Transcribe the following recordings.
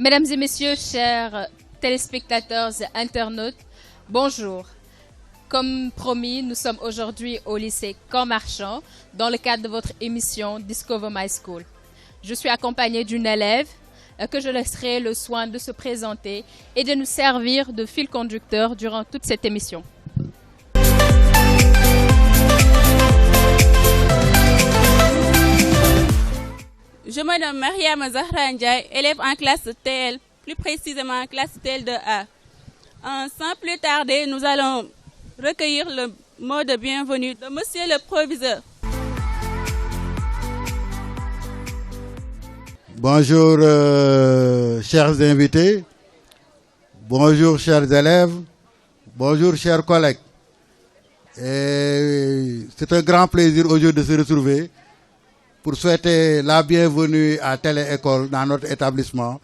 Mesdames et messieurs, chers téléspectateurs et internautes, bonjour. Comme promis, nous sommes aujourd'hui au lycée Camp Marchand dans le cadre de votre émission Discover My School. Je suis accompagnée d'une élève que je laisserai le soin de se présenter et de nous servir de fil conducteur durant toute cette émission. Je me nomme Mariam Zahra Ndiaye, élève en classe TL, plus précisément classe TL2A. Sans plus tarder, nous allons recueillir le mot de bienvenue de Monsieur le Proviseur. Bonjour chers invités, bonjour chers élèves, bonjour chers collègues. C'est un grand plaisir aujourd'hui de se retrouver pour souhaiter la bienvenue à Télé-École dans notre établissement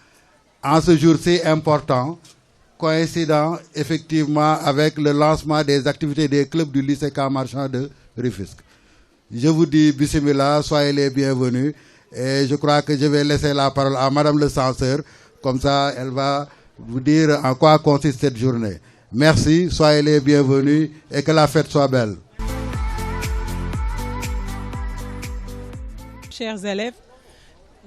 en ce jour si important, coïncidant effectivement avec le lancement des activités des clubs du lycée Camp Marchand de Rufisque. Je vous dis bismillah, soyez les bienvenus et je crois que je vais laisser la parole à Madame le censeur, comme ça elle va vous dire en quoi consiste cette journée. Merci, soyez les bienvenus et que la fête soit belle. Chers élèves,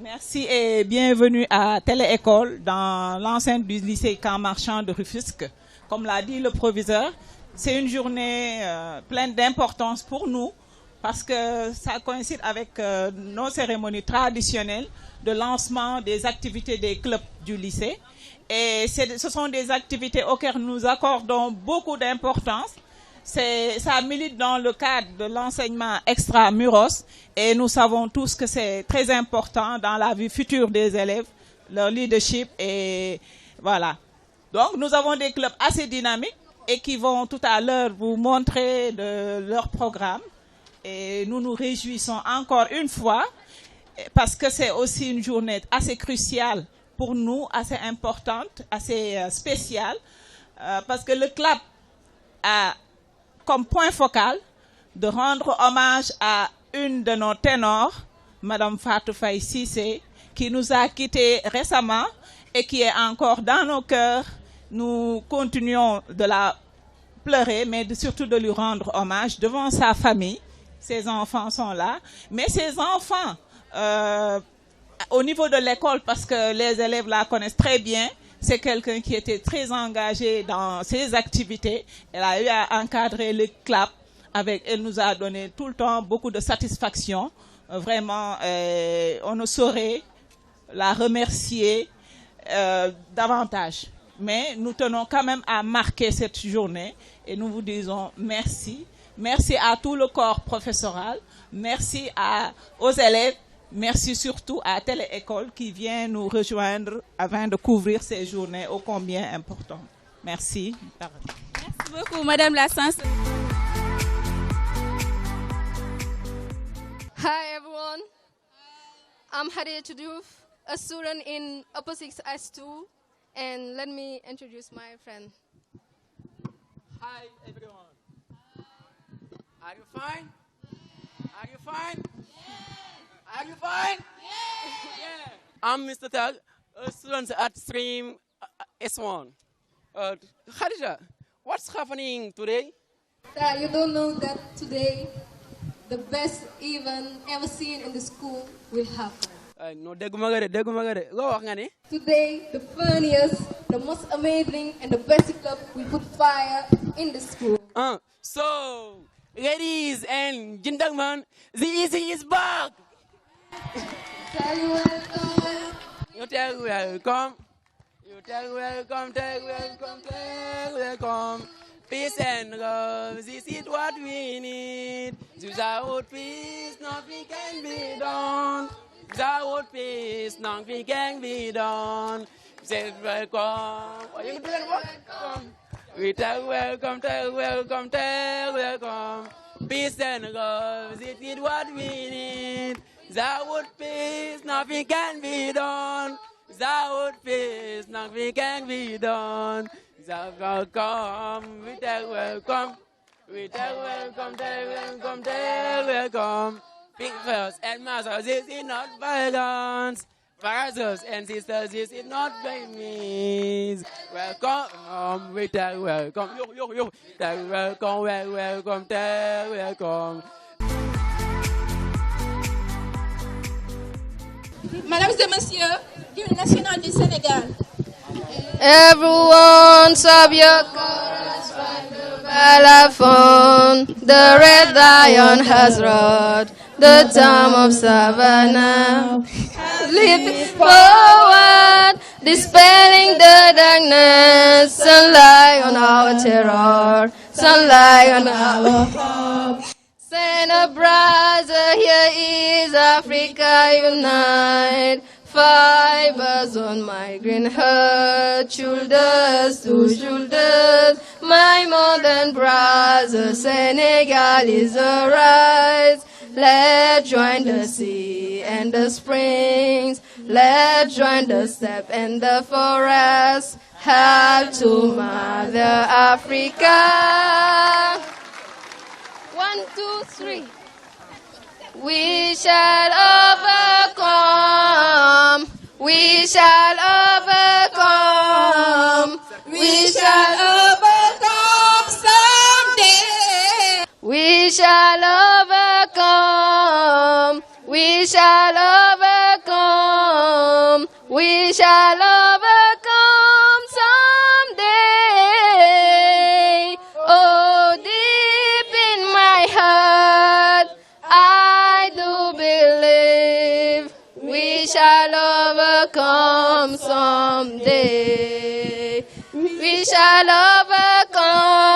merci et bienvenue à Télé-École dans l'enceinte du lycée Camp Marchand de Rufisque. Comme l'a dit le proviseur, c'est une journée pleine d'importance pour nous parce que ça coïncide avec nos cérémonies traditionnelles de lancement des activités des clubs du lycée. Et ce sont des activités auxquelles nous accordons beaucoup d'importance. Ça milite dans le cadre de l'enseignement extra-muros et nous savons tous que c'est très important dans la vie future des élèves, leur leadership et voilà. Donc nous avons des clubs assez dynamiques et qui vont tout à l'heure vous montrer leur programme et nous nous réjouissons encore une fois parce que c'est aussi une journée assez cruciale pour nous, assez importante, assez spéciale parce que le club a comme point focal de rendre hommage à une de nos ténors, Madame Fatou Faye Cissé, qui nous a quittés récemment et qui est encore dans nos cœurs. Nous continuons de la pleurer, mais surtout de lui rendre hommage devant sa famille. Ses enfants sont là. Mais ses enfants, au niveau de l'école, parce que les élèves la connaissent très bien, c'est quelqu'un qui était très engagé dans ses activités. Elle a eu à encadrer le club. Elle nous a donné tout le temps beaucoup de satisfaction. Vraiment, on ne saurait la remercier davantage. Mais nous tenons quand même à marquer cette journée et nous vous disons merci. Merci à tout le corps professoral. Merci aux élèves. Merci surtout à Télé-École qui vient nous rejoindre afin de couvrir ces journées ô combien importantes. Merci. Merci beaucoup, Madame la censeur. Hi everyone. I'm Hadiya Diouf, a student in Upper 6 S2, and let me introduce my friend. Hi everyone. Are you fine? Are you fine? Are you fine? Yeah. I'm Mr. Tag, a student at Stream S1. Khadija, what's happening today? You don't know that today the best event ever seen in the school will happen. No, degumagare. Go wax nga ni. Today, the funniest, the most amazing, and the best club will put fire in the school. So, ladies and gentlemen, the Easy is back. Tell you welcome. You tell welcome. You tell welcome, tell welcome, tell welcome. Peace and love, this is what we need. Without peace, nothing can be done. Without peace, nothing can be done. Say welcome. Are you doing welcome? We tell welcome, tell welcome, tell welcome. Peace and love, this is what we need. Without peace, nothing can be done. Without peace, nothing can be done. Without welcome, we tell welcome. We tell welcome, tell welcome, tell welcome. Big first and master, this is not violence. Brothers and sisters, this is not by means. Welcome, we tell welcome. Yo. Tell welcome, welcome, tell welcome. Mesdames et messieurs, l'hymne national du Sénégal. Everyone sub your chorus from the balafon. The red lion has roared. The town of Savannah has leaped forward, dispelling the darkness. Sunlight on our terror, sunlight on our hope. Send a brother, here is Africa unite. Fibers on my green heart, shoulders to shoulders. My modern brother, Senegal is arise. Let's join the sea and the springs. Let's join the steppe and the forest. Help to Mother Africa. 1, 2, 3. We shall overcome. We shall overcome. We shall overcome someday. We shall overcome. We shall overcome. We shall overcome someday. Oh, deep in my heart, I do believe we shall overcome someday. We shall overcome.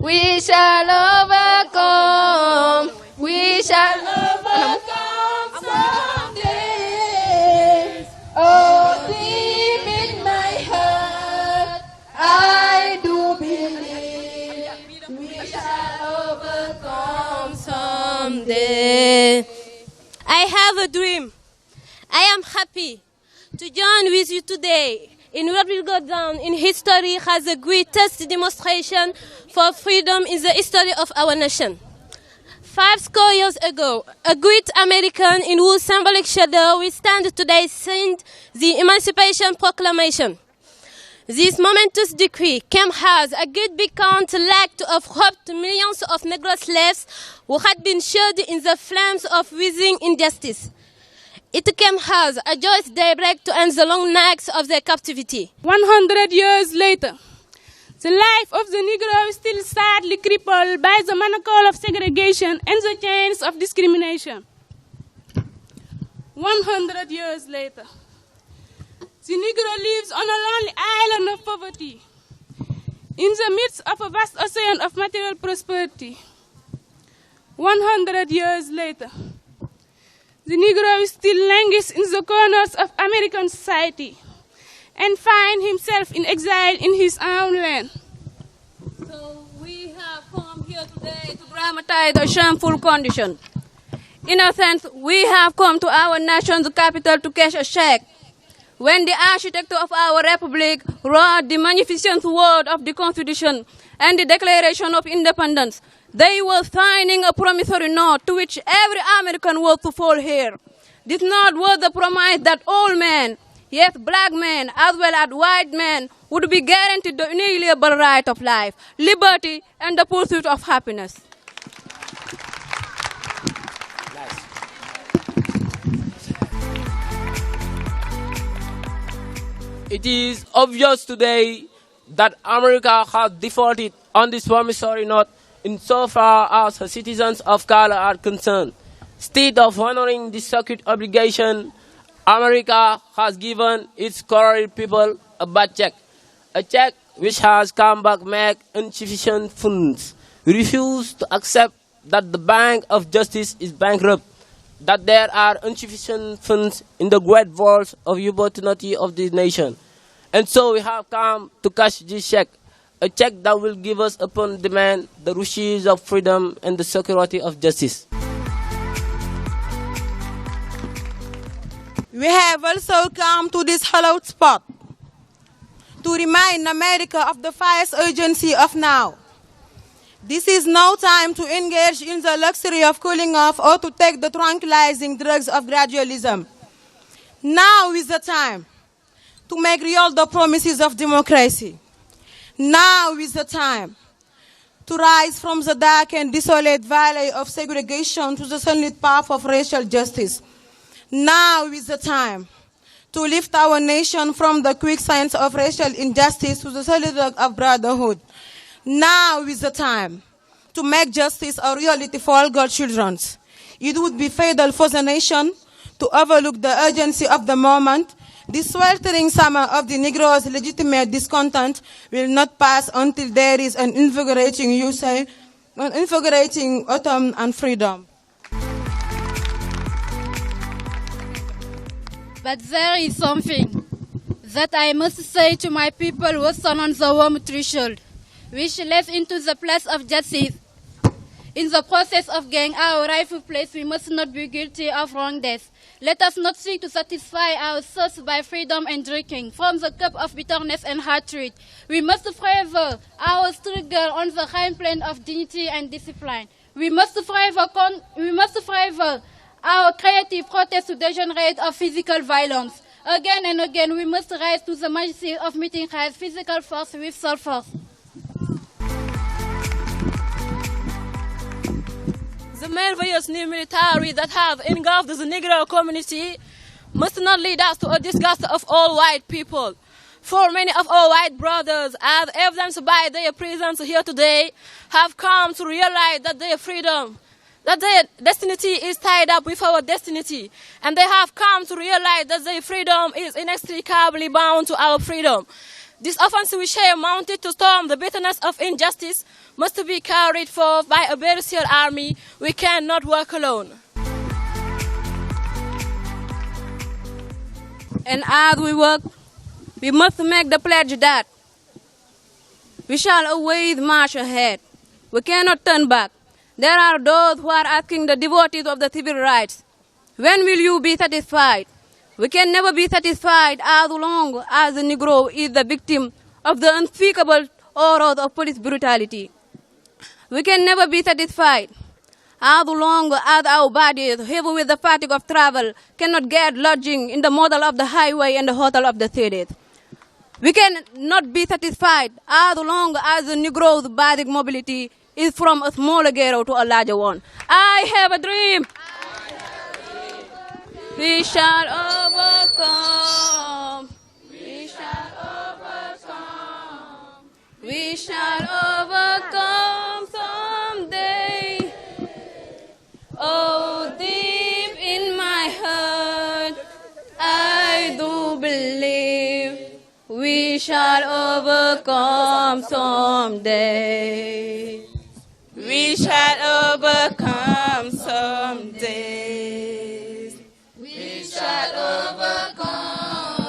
We shall overcome. We shall overcome someday. Oh, deep in my heart, I do believe we shall overcome someday. I have a dream. I am happy to join with you today in what will go down in history as the greatest demonstration for freedom in the history of our nation. 50 years ago, a great American in whose symbolic shadow we stand today signed the Emancipation Proclamation. This momentous decree came as a great beacon to light of hope to millions of Negro slaves who had been shot in the flames of writhing injustice. It came as a joyous daybreak to end the long nights of their captivity. 100 years later, the life of the Negro is still sadly crippled by the manacle of segregation and the chains of discrimination. 100 years later, the Negro lives on a lonely island of poverty, in the midst of a vast ocean of material prosperity. 100 years later, the Negro still languishes in the corners of American society and finds himself in exile in his own land. So we have come here today to dramatize the shameful condition. In a sense, we have come to our nation's capital to cash a check. When the architect of our republic wrote the magnificent word of the Constitution and the Declaration of Independence, they were signing a promissory note to which every American was to fall here. This note was the promise that all men, yes, black men as well as white men, would be guaranteed the inalienable right of life, liberty, and the pursuit of happiness. It is obvious today that America has defaulted on this promissory note insofar as her citizens of color are concerned. Instead of honoring this sacred obligation, America has given its colored people a bad check. A check which has come back with insufficient funds. We refuse to accept that the Bank of Justice is bankrupt, that there are insufficient funds in the great vaults of opportunity of this nation. And so we have come to cash this check, a check that will give us upon demand the riches of freedom and the security of justice. We have also come to this hallowed spot to remind America of the fierce urgency of now. This is no time to engage in the luxury of cooling off or to take the tranquilizing drugs of gradualism. Now is the time to make real the promises of democracy. Now is the time to rise from the dark and desolate valley of segregation to the sunlit path of racial justice. Now is the time to lift our nation from the quicksand of racial injustice to the solid rock of brotherhood. Now is the time to make justice a reality for all God's children. It would be fatal for the nation to overlook the urgency of the moment. The sweltering summer of the Negro's legitimate discontent will not pass until there is an invigorating autumn and freedom. But there is something that I must say to my people who stand on the warm threshold, which leads into the place of justice. In the process of gaining our rightful place, we must not be guilty of wrong deeds. Let us not seek to satisfy our thirst by freedom and drinking from the cup of bitterness and hatred. We must forever our struggle on the high plane of dignity and discipline. We must forever our creative protest to degenerate of physical violence. Again and again, we must rise to the majesty of meeting has physical force with soul force. The marvelous new military that have engulfed the Negro community must not lead us to a disgust of all white people. For many of our white brothers, as evidenced by their presence here today, have come to realize that their freedom, that their destiny is tied up with our destiny, and they have come to realize that their freedom is inextricably bound to our freedom. This offensive we share mounted to storm the bitterness of injustice must be carried forth by a bestial army. We cannot work alone. And as we work, we must make the pledge that we shall always march ahead. We cannot turn back. There are those who are asking the devotees of the civil rights, when will you be satisfied? We can never be satisfied as long as the Negro is the victim of the unspeakable horrors of police brutality. We can never be satisfied as long as our bodies, heavy with the fatigue of travel, cannot get lodging in the model of the highway and the hotel of the cities. We cannot be satisfied as long as the Negro's basic mobility is from a smaller ghetto to a larger one. I have a dream. We shall overcome. We shall overcome. We shall overcome someday. Oh, deep in my heart, I do believe we shall overcome someday. We shall overcome someday. We shall overcome.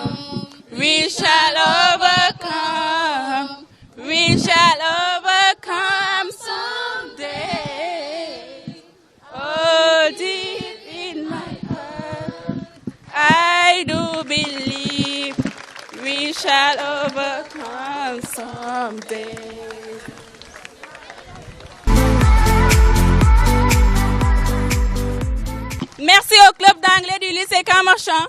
We shall overcome. We shall overcome someday. Oh, deep in my heart, I do believe we shall overcome someday. Merci au club d'anglais du lycée Camp Marchand.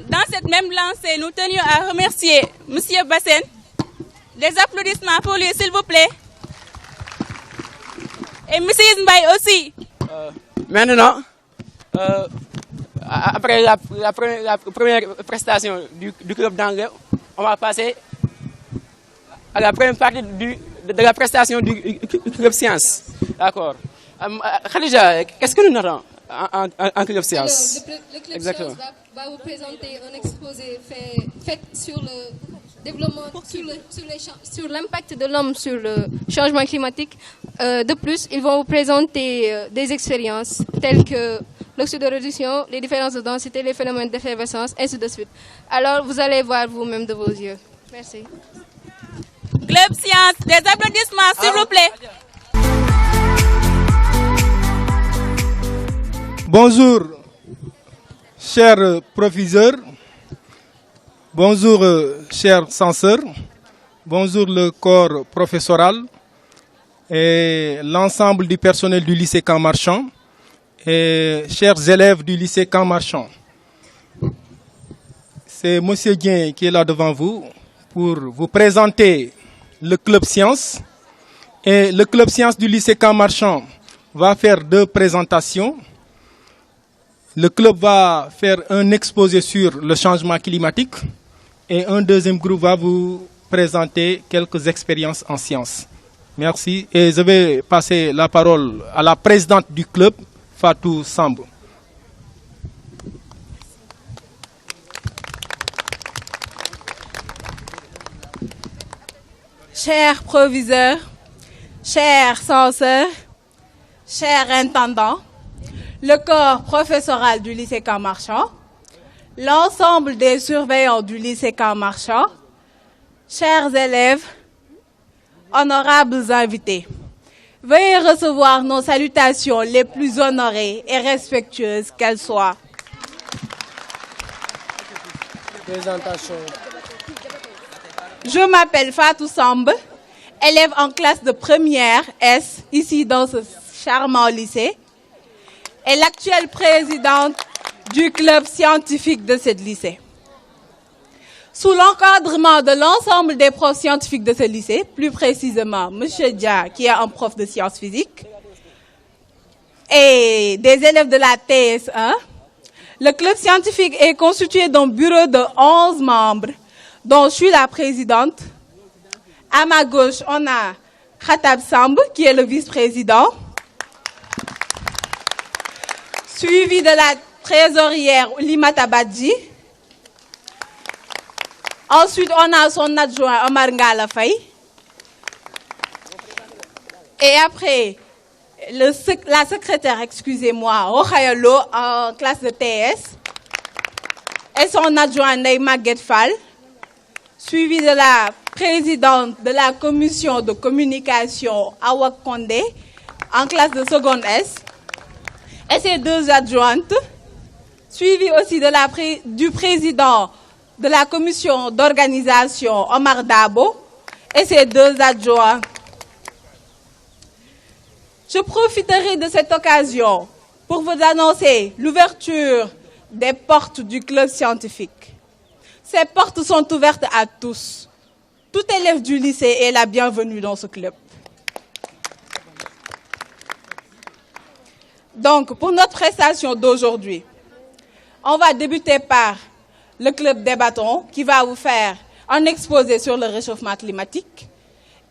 Dans cette même lancée, nous tenions à remercier M. Bassène. Des applaudissements pour lui, s'il vous plaît. Et Mrs. Mbaye aussi. Maintenant, après la première prestation du club d'anglais, on va passer à la première partie de la prestation du club science. D'accord. Khadija, qu'est-ce que nous notons en club science? Le club science va vous présenter un exposé fait sur le développement, sur l'impact de l'homme sur le changement climatique. De plus, ils vont vous présenter des expériences telles que l'oxyde de réduction, les différences de densité, les phénomènes d'effervescence, ainsi de suite. Alors, vous allez voir vous-même de vos yeux. Merci. Club science, des applaudissements, s'il vous plaît. Bonjour, chers professeurs, bonjour, chers censeurs, bonjour le corps professoral et l'ensemble du personnel du lycée Camp Marchand et chers élèves du lycée Camp Marchand. c'est M. Dien qui est là devant vous pour vous présenter le Club Sciences. Et le Club Sciences du lycée Camp Marchand va faire 2 présentations. Le club va faire un exposé sur le changement climatique et un deuxième groupe va vous présenter quelques expériences en sciences. Merci et je vais passer la parole à la présidente du club, Fatou Samb. Chers proviseurs, chers censeurs, chers intendants, le corps professoral du lycée Camp Marchand, l'ensemble des surveillants du lycée Camp Marchand, chers élèves, honorables invités, veuillez recevoir nos salutations les plus honorées et respectueuses qu'elles soient. Présentation. Je m'appelle Fatou Samb, élève en classe de première S, ici dans ce charmant lycée, et l'actuelle présidente du club scientifique de ce lycée. Sous l'encadrement de l'ensemble des profs scientifiques de ce lycée, plus précisément M. Dia, qui est un prof de sciences physiques, et des élèves de la TS1, le club scientifique est constitué d'un bureau de 11 membres, dont je suis la présidente. À ma gauche, on a Khatab Samb, qui est le vice-président, suivi de la trésorière Limata Badji. Ensuite, on a son adjoint Omar Ngala Faye. Et après, la secrétaire, excusez-moi, Rokhayalo, en classe de TS. Et son adjoint Ndeye Maguette Fall, suivi de la présidente de la commission de communication Awa Kondé, en classe de seconde S. Et ses 2 adjointes, suivi aussi du président de la commission d'organisation Omar Dabo et ses 2 adjoints. Je profiterai de cette occasion pour vous annoncer l'ouverture des portes du club scientifique. Ces portes sont ouvertes à tous. Tout élève du lycée est la bienvenue dans ce club. Donc, pour notre prestation d'aujourd'hui, on va débuter par le club Débattons qui va vous faire un exposé sur le réchauffement climatique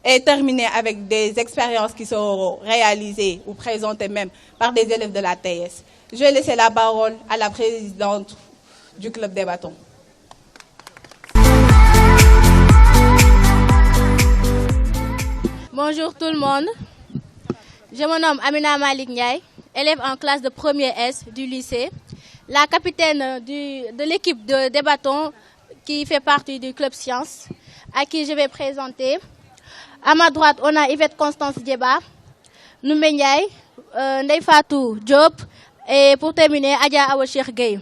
et terminer avec des expériences qui seront réalisées ou présentées même par des élèves de la TS. Je vais laisser la parole à la présidente du club Débattons. Bonjour tout le monde. Je me nomme Amina Malik Ndiaye, élève en classe de première S du lycée, la capitaine de l'équipe de Débattons qui fait partie du club Sciences, à qui je vais présenter. À ma droite, on a Yvette Constance Dieba, Noumé Ndiaye, Ndeye Fatou Diop et pour terminer, Adja Awachir Gueye.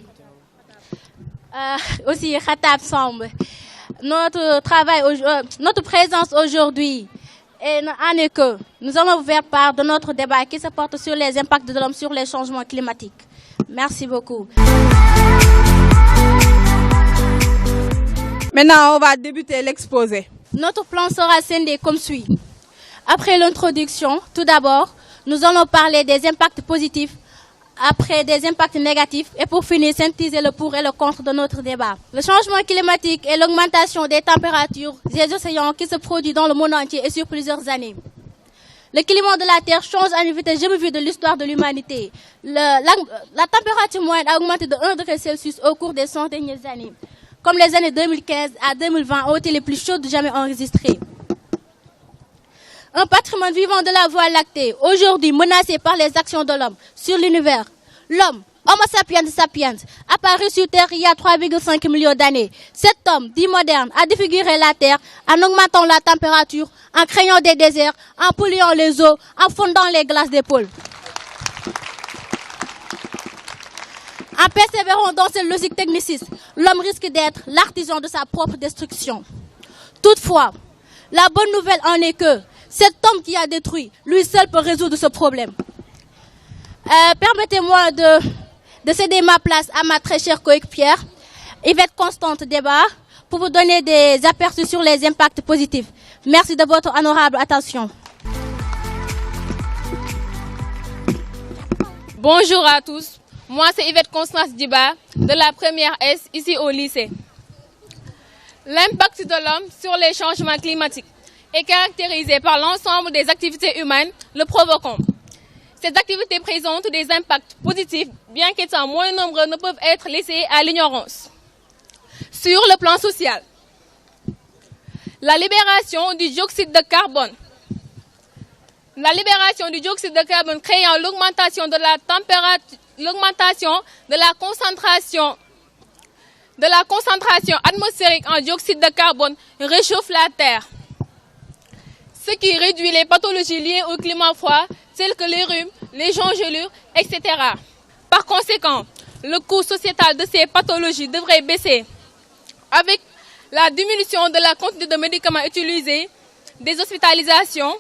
Aussi Khatab Samb. Notre présence aujourd'hui en est que nous allons vous faire part de notre débat qui se porte sur les impacts de l'homme sur les changements climatiques. Merci beaucoup. Maintenant, on va débuter l'exposé. Notre plan sera scindé comme suit. Après l'introduction, tout d'abord, nous allons parler des impacts positifs, après des impacts négatifs et pour finir, synthétiser le pour et le contre de notre débat. Le changement climatique est l'augmentation des températures des océans qui se produit dans le monde entier et sur plusieurs années. Le climat de la Terre change à une vitesse jamais vue de l'histoire de l'humanité. La température moyenne a augmenté de 1 degré Celsius au cours des 100 dernières années. Comme les années 2015 à 2020 ont été les plus chaudes jamais enregistrées. Un patrimoine vivant de la Voie lactée, aujourd'hui menacé par les actions de l'homme sur l'univers. L'homme, Homo sapiens sapiens, apparu sur Terre il y a 3,5 millions d'années. Cet homme, dit moderne, a défiguré la Terre en augmentant la température, en créant des déserts, en polluant les eaux, en fondant les glaces des pôles. En persévérant dans cette logique techniciste, l'homme risque d'être l'artisan de sa propre destruction. Toutefois, la bonne nouvelle en est que cet homme qui a détruit, lui seul peut résoudre ce problème. Permettez-moi de céder ma place à ma très chère coéquipière, Yvette Constante Débat, pour vous donner des aperçus sur les impacts positifs. Merci de votre honorable attention. Bonjour à tous, moi c'est Yvette Constance Diba de la première S ici au lycée. L'impact de l'homme sur les changements climatiques est caractérisé par l'ensemble des activités humaines le provoquant. Ces activités présentent des impacts positifs, bien qu'étant moins nombreux, ne peuvent être laissés à l'ignorance. Sur le plan social, la libération du dioxyde de carbone. La libération du dioxyde de carbone créant l'augmentation de la température, l'augmentation de la concentration atmosphérique en dioxyde de carbone réchauffe la Terre, ce qui réduit les pathologies liées au climat froid, telles que les rhumes, les jongelures, etc. Par conséquent, le coût sociétal de ces pathologies devrait baisser avec la diminution de la quantité de médicaments utilisés, des hospitalisations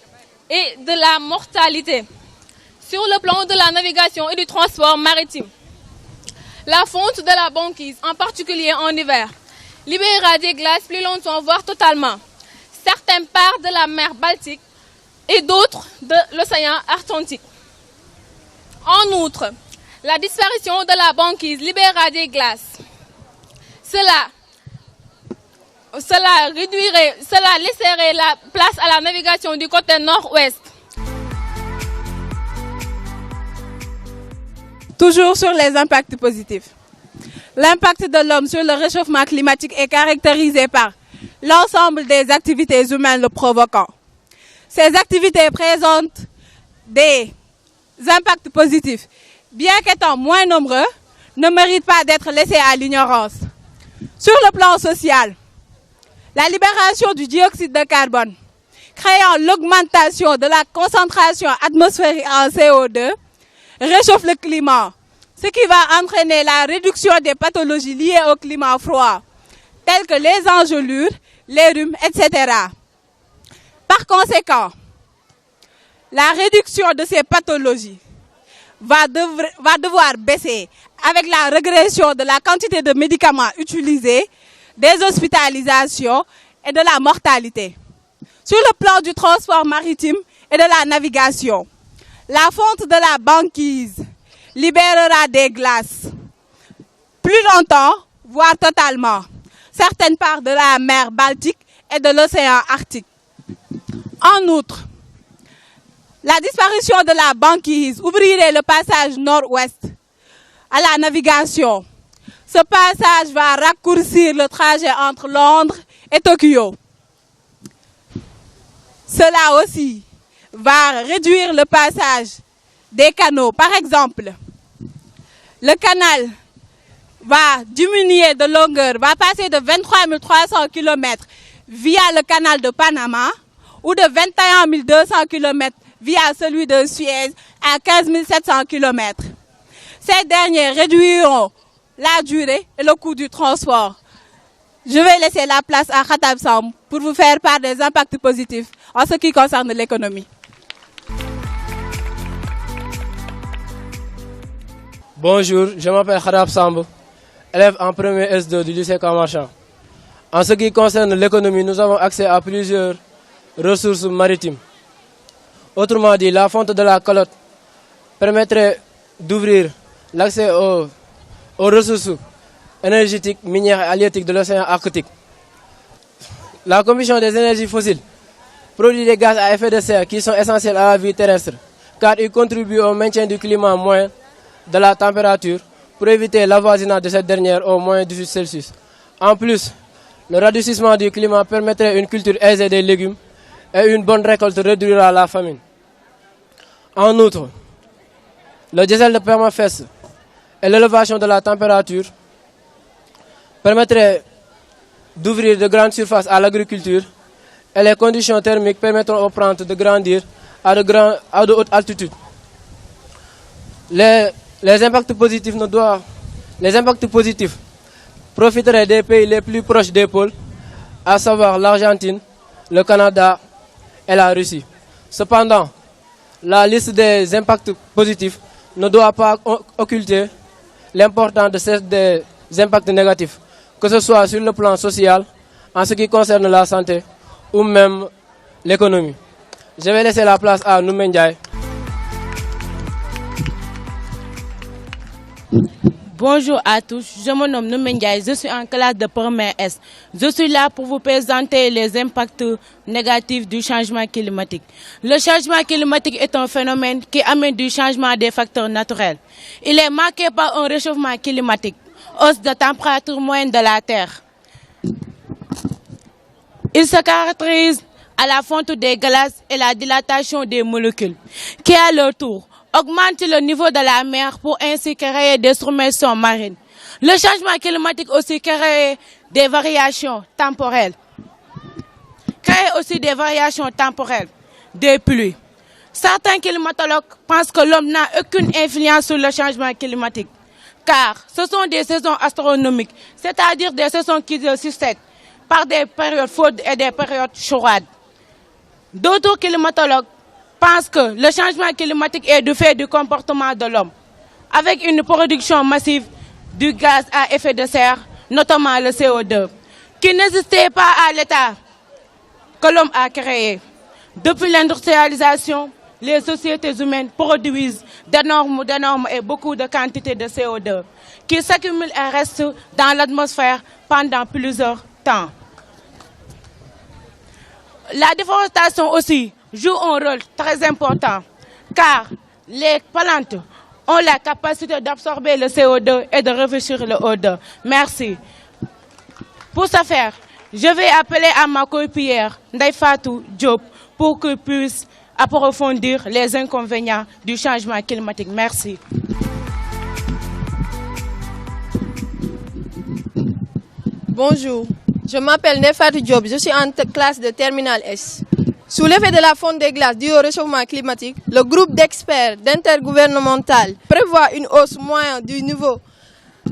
et de la mortalité. Sur le plan de la navigation et du transport maritime, la fonte de la banquise, en particulier en hiver, libérera des glaces plus longtemps, voire totalement, certaines parts de la mer Baltique et d'autres de l'océan Atlantique. En outre, la disparition de la banquise libérera des glaces. Cela laisserait la place à la navigation du côté nord-ouest. Toujours sur les impacts positifs. L'impact de l'homme sur le réchauffement climatique est caractérisé par l'ensemble des activités humaines le provoquant. Ces activités présentent des impacts positifs, bien qu'étant moins nombreux, ne méritent pas d'être laissés à l'ignorance. Sur le plan social, la libération du dioxyde de carbone, créant l'augmentation de la concentration atmosphérique en CO2, réchauffe le climat, ce qui va entraîner la réduction des pathologies liées au climat froid, telles que les engelures, les rhumes, etc. Par conséquent, la réduction de ces pathologies va devoir baisser avec la régression de la quantité de médicaments utilisés, des hospitalisations et de la mortalité. Sur le plan du transport maritime et de la navigation, la fonte de la banquise libérera des glaces plus longtemps, voire totalement, certaines parts de la mer Baltique et de l'océan Arctique. En outre, la disparition de la banquise ouvrirait le passage nord-ouest à la navigation. Ce passage va raccourcir le trajet entre Londres et Tokyo. Cela aussi va réduire le passage des canaux. Par exemple, le canal va diminuer de longueur, va passer de 23 300 km via le canal de Panama ou de 21 200 km via celui de Suez à 15 700 km. Ces derniers réduiront la durée et le coût du transport. Je vais laisser la place à Khatab Samb pour vous faire part des impacts positifs en ce qui concerne l'économie. Bonjour, je m'appelle Khatab Samb, élève en premier S2 du lycée Camp Marchand. En ce qui concerne l'économie, nous avons accès à plusieurs ressources maritimes. Autrement dit, la fonte de la calotte permettrait d'ouvrir l'accès aux ressources énergétiques, minières et halieutiques de l'océan Arctique. La combustion des énergies fossiles produit des gaz à effet de serre qui sont essentiels à la vie terrestre, car ils contribuent au maintien du climat moyen de la température pour éviter l'avoisinage de cette dernière au moins 18 Celsius. En plus, le radoucissement du climat permettrait une culture aisée des légumes et une bonne récolte réduira la famine. En outre, le gel de permafrost et l'élévation de la température permettraient d'ouvrir de grandes surfaces à l'agriculture et les conditions thermiques permettront aux plantes de grandir à de hautes altitudes. Les impacts positifs profiteraient des pays les plus proches des pôles, à savoir l'Argentine, le Canada et la Russie. Cependant, la liste des impacts positifs ne doit pas occulter l'importance de ces impacts négatifs, que ce soit sur le plan social, en ce qui concerne la santé ou même l'économie. Je vais laisser la place à Noumé Ndiaye. Bonjour à tous, je me nomme Noumé Ndiaye, je suis en classe de première S. Je suis là pour vous présenter les impacts négatifs du changement climatique. Le changement climatique est un phénomène qui amène du changement des facteurs naturels. Il est marqué par un réchauffement climatique, hausse de température moyenne de la Terre. Il se caractérise à la fonte des glaces et la dilatation des molécules, qui à leur tour augmente le niveau de la mer pour ainsi créer des submersions marines. Le changement climatique aussi crée des variations temporelles. Des pluies. Certains climatologues pensent que l'homme n'a aucune influence sur le changement climatique, car ce sont des saisons astronomiques, c'est-à-dire des saisons qui se succèdent par des périodes chaudes et des périodes froides. D'autres climatologues pensent que le changement climatique est du fait du comportement de l'homme, avec une production massive du gaz à effet de serre, notamment le CO2, qui n'existait pas à l'état que l'homme a créé. Depuis l'industrialisation, les sociétés humaines produisent d'énormes et beaucoup de quantités de CO2 qui s'accumulent et restent dans l'atmosphère pendant plusieurs temps. La déforestation aussi joue un rôle très important, car les plantes ont la capacité d'absorber le CO2 et de réfléchir le O2. Merci. Pour ce faire, je vais appeler à ma coéquipière Ndeye Fatou Diop pour qu'elle puisse approfondir les inconvénients du changement climatique. Merci. Bonjour, je m'appelle Ndeye Fatou Diop, je suis en classe de terminale S. Sous l'effet de la fonte des glaces due au réchauffement climatique, le groupe d'experts d'intergouvernemental prévoit une hausse moyenne du niveau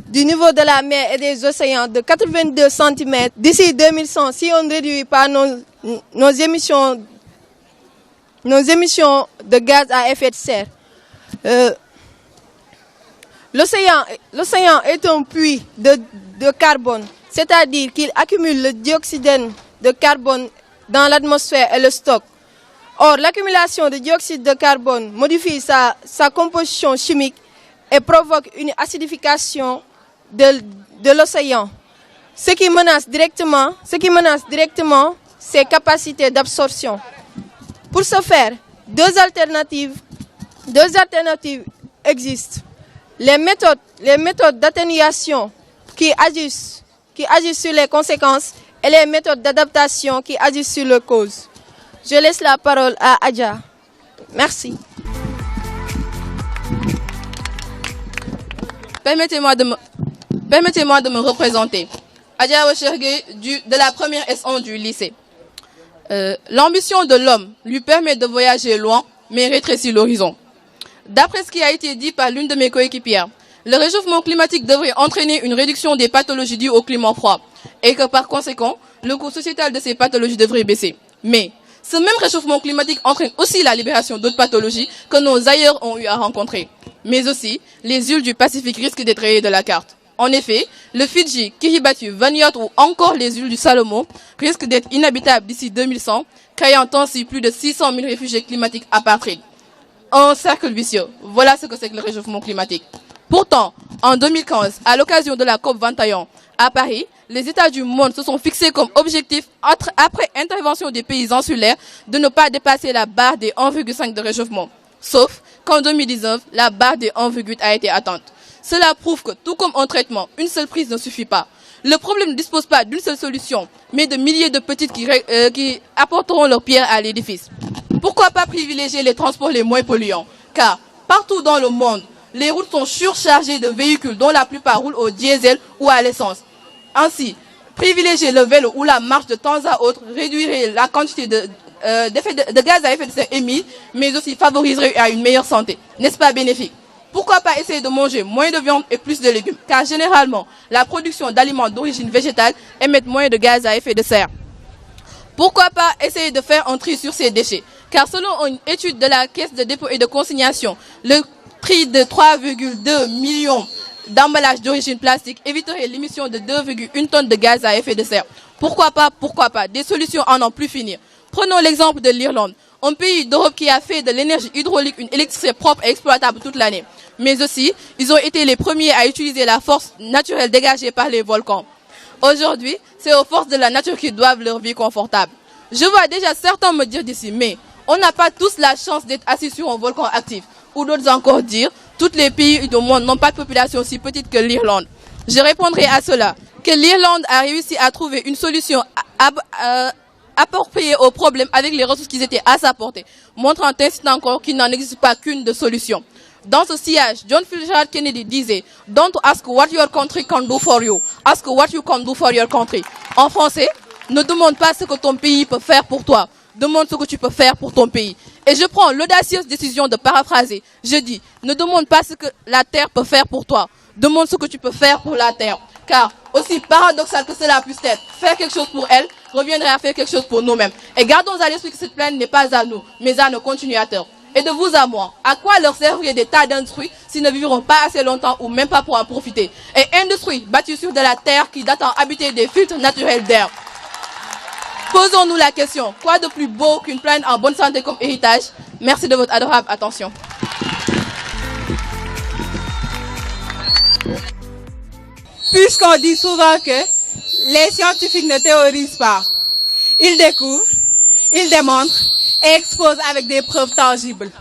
de la mer et des océans de 82 cm d'ici 2100 si on ne réduit pas nos émissions de gaz à effet de serre. L'océan est un puits de carbone, c'est-à-dire qu'il accumule le dioxyde de carbone dans l'atmosphère et le stock. Or, l'accumulation de dioxyde de carbone modifie sa composition chimique et provoque une acidification de l'océan, ce qui menace directement ses capacités d'absorption. Pour ce faire, deux alternatives existent. Les méthodes d'atténuation qui agissent sur les conséquences et les méthodes d'adaptation qui agissent sur les causes. Je laisse la parole à Adja. Merci. Permettez-moi de me représenter. Adja Ochergue de la première S1 du lycée. L'ambition de l'homme lui permet de voyager loin, mais rétrécit l'horizon. D'après ce qui a été dit par l'une de mes coéquipières, le réchauffement climatique devrait entraîner une réduction des pathologies dues au climat froid et que par conséquent, le coût sociétal de ces pathologies devrait baisser. Mais ce même réchauffement climatique entraîne aussi la libération d'autres pathologies que nos aïeux ont eu à rencontrer. Mais aussi, les îles du Pacifique risquent d'être rayées de la carte. En effet, le Fidji, Kiribati, Vanuatu ou encore les îles du Salomon risquent d'être inhabitables d'ici 2100, créant ainsi plus de 600 000 réfugiés climatiques apatrides. Un cercle vicieux. Voilà ce que c'est que le réchauffement climatique. Pourtant, en 2015, à l'occasion de la COP21 à Paris, les États du monde se sont fixés comme objectif, après intervention des pays insulaires, de ne pas dépasser la barre des 1,5 de réchauffement. Sauf qu'en 2019, la barre des 1,8 a été atteinte. Cela prouve que, tout comme en traitement, une seule prise ne suffit pas. Le problème ne dispose pas d'une seule solution, mais de milliers de petites qui apporteront leur pierre à l'édifice. Pourquoi pas privilégier les transports les moins polluants? Car, partout dans le monde, les routes sont surchargées de véhicules dont la plupart roulent au diesel ou à l'essence. Ainsi, privilégier le vélo ou la marche de temps à autre réduirait la quantité de gaz à effet de serre émis, mais aussi favoriserait à une meilleure santé. N'est-ce pas bénéfique? Pourquoi pas essayer de manger moins de viande et plus de légumes? Car généralement, la production d'aliments d'origine végétale émet moins de gaz à effet de serre. Pourquoi pas essayer de faire un tri sur ces déchets? Car selon une étude de la Caisse de dépôt et de consignation, le tri de 3,2 millions d'emballage d'origine plastique éviterait l'émission de 2,1 tonnes de gaz à effet de serre. Pourquoi pas, des solutions en n'en plus finir. Prenons l'exemple de l'Irlande, un pays d'Europe qui a fait de l'énergie hydraulique une électricité propre et exploitable toute l'année. Mais aussi, ils ont été les premiers à utiliser la force naturelle dégagée par les volcans. Aujourd'hui, c'est aux forces de la nature qui doivent leur vie confortable. Je vois déjà certains me dire d'ici, mais on n'a pas tous la chance d'être assis sur un volcan actif. Ou d'autres encore dire, tous les pays du monde n'ont pas de population aussi petite que l'Irlande. Je répondrai à cela, que l'Irlande a réussi à trouver une solution appropriée au problème avec les ressources qui étaient à sa portée, montrant ainsi encore qu'il n'en existe pas qu'une de solution. Dans ce sillage, John Fitzgerald Kennedy disait « Don't ask what your country can do for you, ask what you can do for your country ». En français, ne demande pas ce que ton pays peut faire pour toi, demande ce que tu peux faire pour ton pays. Et je prends l'audacieuse décision de paraphraser. Je dis, ne demande pas ce que la terre peut faire pour toi, demande ce que tu peux faire pour la terre. Car, aussi paradoxal que cela puisse être, faire quelque chose pour elle reviendrait à faire quelque chose pour nous-mêmes. Et gardons à l'esprit que cette plaine n'est pas à nous, mais à nos continuateurs. Et de vous à moi, à quoi leur servirait des tas d'industries s'ils ne vivront pas assez longtemps ou même pas pour en profiter? Et industries bâties sur de la terre qui datent en habiter des filtres naturels d'air. Posons-nous la question, quoi de plus beau qu'une plaine en bonne santé comme héritage? Merci de votre adorable attention. Puisqu'on dit souvent que les scientifiques ne théorisent pas, ils découvrent, ils démontrent et exposent avec des preuves tangibles.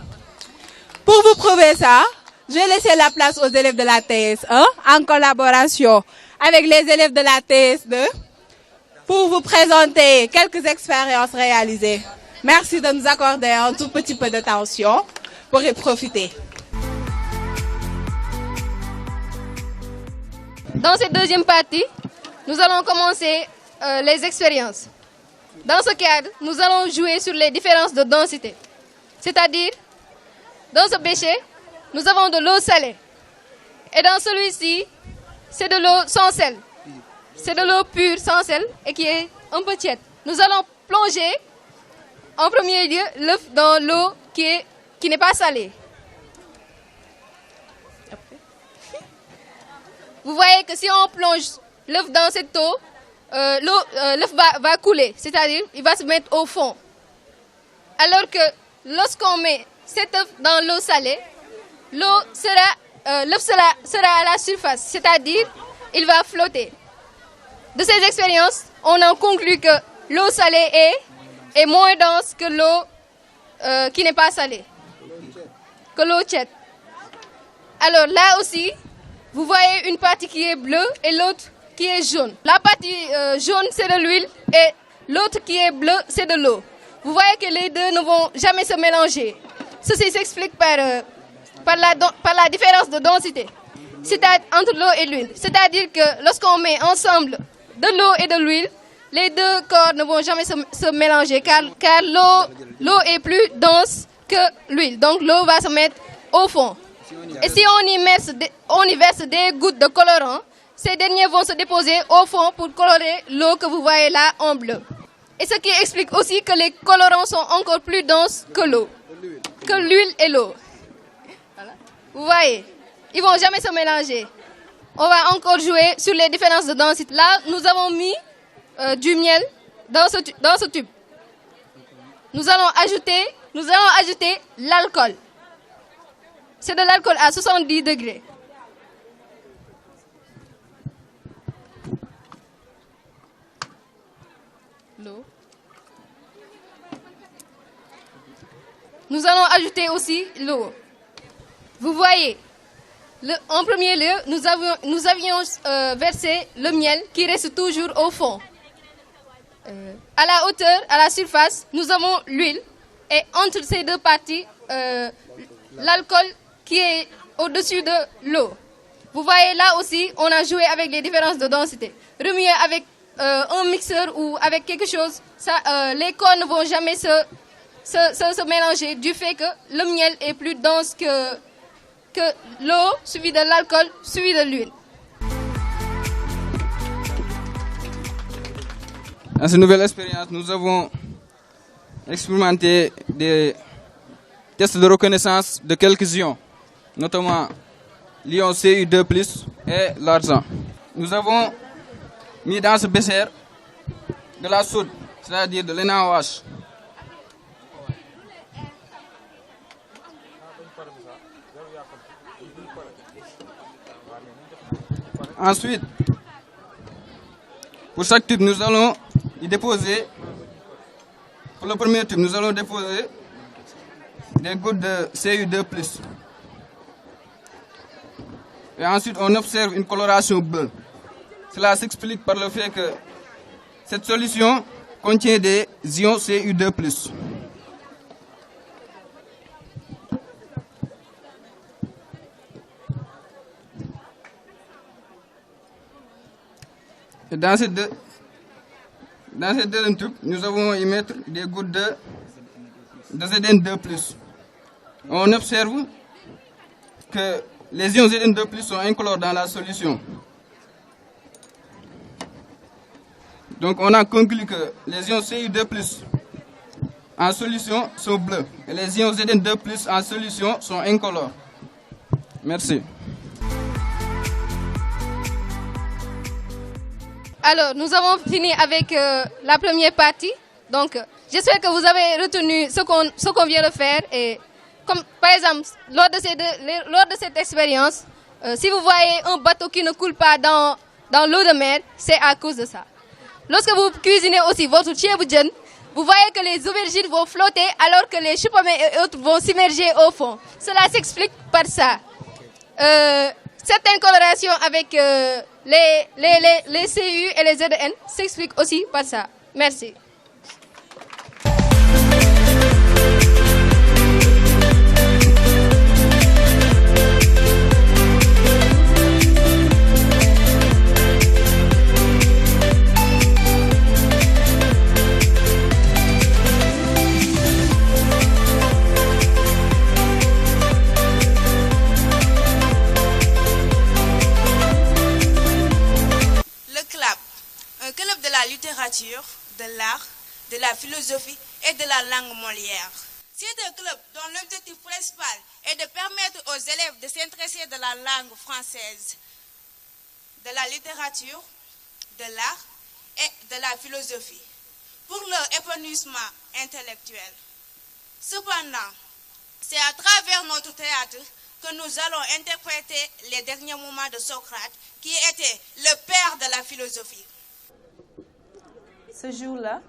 Pour vous prouver ça, je vais laisser la place aux élèves de la TS1 en collaboration avec les élèves de la TS2 pour vous présenter quelques expériences réalisées. Merci de nous accorder un tout petit peu d'attention pour y profiter. Dans cette deuxième partie, nous allons commencer les expériences. Dans ce cadre, nous allons jouer sur les différences de densité. C'est-à-dire, dans ce bécher, nous avons de l'eau salée. Et dans celui-ci, c'est de l'eau sans sel. C'est de l'eau pure sans sel et qui est un peu tiède. Nous allons plonger en premier lieu l'œuf dans l'eau qui n'est pas salée. Vous voyez que si on plonge l'œuf dans cette eau, l'œuf va couler, c'est-à-dire il va se mettre au fond. Alors que lorsqu'on met cet œuf dans l'eau salée, l'œuf sera à la surface, c'est-à-dire il va flotter. De ces expériences, on en conclut que l'eau salée est moins dense que l'eau qui n'est pas salée, que l'eau tiède. Alors là aussi, vous voyez une partie qui est bleue et l'autre qui est jaune. La partie jaune, c'est de l'huile et l'autre qui est bleue, c'est de l'eau. Vous voyez que les deux ne vont jamais se mélanger. Ceci s'explique par la différence de densité entre l'eau et l'huile. C'est-à-dire que lorsqu'on met ensemble de l'eau et de l'huile, les deux corps ne vont jamais se mélanger car l'eau est plus dense que l'huile. Donc l'eau va se mettre au fond. Et si on y verse des gouttes de colorant, ces derniers vont se déposer au fond pour colorer l'eau que vous voyez là en bleu. Et ce qui explique aussi que les colorants sont encore plus denses que l'eau, que l'huile et l'eau. Voilà. Vous voyez, ils ne vont jamais se mélanger. On va encore jouer sur les différences de densité. Là, nous avons mis du miel dans ce tube. Nous allons ajouter l'alcool. C'est de l'alcool à 70 degrés. L'eau. Nous allons ajouter aussi l'eau. Vous voyez, en premier lieu, nous avions versé le miel qui reste toujours au fond. À la hauteur, à la surface, nous avons l'huile. Et entre ces deux parties, l'alcool qui est au-dessus de l'eau. Vous voyez là aussi, on a joué avec les différences de densité. Remuer avec un mixeur ou avec quelque chose, les corps ne vont jamais se mélanger du fait que le miel est plus dense que l'eau, suivi de l'alcool, suivi de l'huile. Dans cette nouvelle expérience, nous avons expérimenté des tests de reconnaissance de quelques ions, notamment l'ion Cu2+, et l'argent. Nous avons mis dans ce bécher de la soude, c'est-à-dire de l'NaOH. Ensuite, pour chaque tube, nous allons y déposer, pour le premier tube, nous allons déposer des gouttes de Cu2+. Et ensuite, on observe une coloration bleue. Cela s'explique par le fait que cette solution contient des ions Cu2+. Et dans ces deux tubes, nous allons y mettre des gouttes de Zn2+. On observe que les ions Zn2+ sont incolores dans la solution. Donc on a conclu que les ions Cu2+ en solution sont bleus et les ions Zn2+ en solution sont incolores. Merci. Alors, nous avons fini avec la première partie. Donc, j'espère que vous avez retenu ce qu'on vient de faire. Et comme par exemple, lors de cette expérience, si vous voyez un bateau qui ne coule pas dans l'eau de mer, c'est à cause de ça. Lorsque vous cuisinez aussi votre tchéboujen, vous voyez que les aubergines vont flotter alors que les choupamés et autres vont s'immerger au fond. Cela s'explique par ça. Cette incoloration avec les CU et les ZN s'explique aussi par ça. Merci. Un club de la littérature, de l'art, de la philosophie et de la langue Molière. C'est un club dont l'objectif principal est de permettre aux élèves de s'intéresser de la langue française, de la littérature, de l'art et de la philosophie, pour leur épanouissement intellectuel. Cependant, c'est à travers notre théâtre que nous allons interpréter les derniers moments de Socrate, qui était le père de la philosophie. Ce jour-là,